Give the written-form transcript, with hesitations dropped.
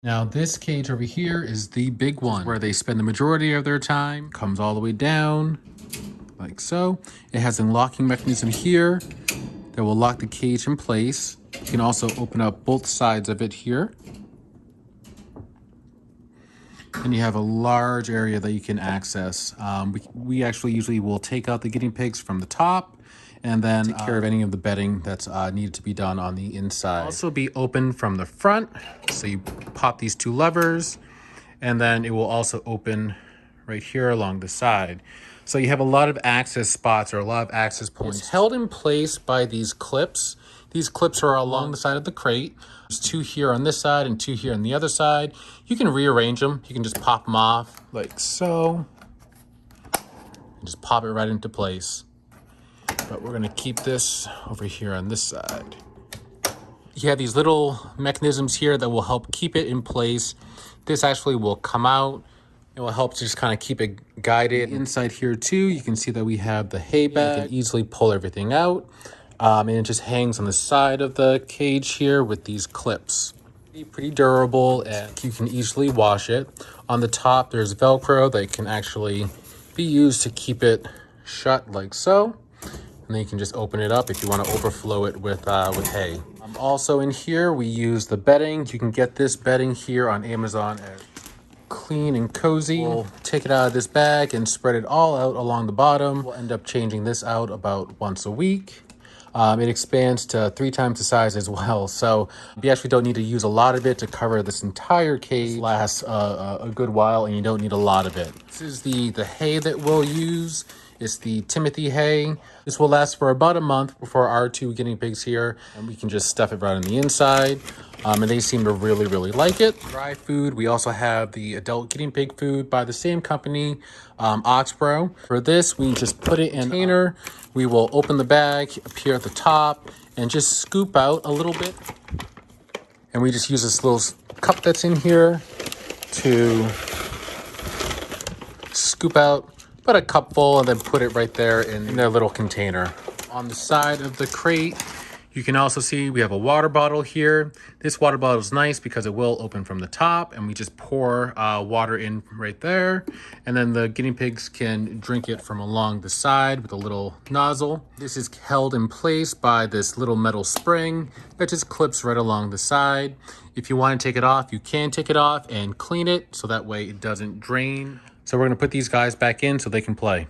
Now this cage over here is the big one where they spend the majority of their time. Comes all the way down like so. It has a locking mechanism here that will lock the cage in place. You can also open up both sides of it here. And you have a large area that you can access. We actually usually will take out the guinea pigs from the top and then take care of any of the bedding that's needed to be done on the inside. Also be open from the front. So you pop these two levers and then it will also open right here along the side. So you have a lot of access spots or a lot of access points. It's held in place by these clips. These clips are along the side of the crate. There's two here on this side and two here on the other side. You can rearrange them. You can just pop them off like so. And just pop it right into place. But we're gonna keep this over here on this side. You have these little mechanisms here that will help keep it in place. This actually will come out. It will help to just kind of keep it guided. Inside here too, you can see that we have the hay bag. You can easily pull everything out. And it just hangs on the side of the cage here with these clips. Pretty durable and you can easily wash it. On the top, there's Velcro that can actually be used to keep it shut like so. And then you can just open it up if you want to overflow it with hay. Also in here, we use the bedding. You can get this bedding here on Amazon at Clean and Cozy. We'll take it out of this bag and spread it all out along the bottom. We'll end up changing this out about once a week. It expands to 3 times the size as well. So you actually don't need to use a lot of it to cover this entire cage. It lasts a good while and you don't need a lot of it. This is the hay that we'll use. It's the Timothy hay. This will last for about a month for our 2 guinea pigs here. And we can just stuff it right on the inside. And they seem to really, really like it. Dry food, we also have the adult guinea pig food by the same company, Oxbow. For this, we just put it in a container. We will open the bag up here at the top and just scoop out a little bit. And we just use this little cup that's in here to scoop out about a cupful and then put it right there in their little container. On the side of the crate, you can also see we have a water bottle here. This water bottle is nice because it will open from the top and we just pour water in right there. And then the guinea pigs can drink it from along the side with a little nozzle. This is held in place by this little metal spring that just clips right along the side. If you want to take it off, you can take it off and clean it so that way it doesn't drain. So we're gonna put these guys back in so they can play.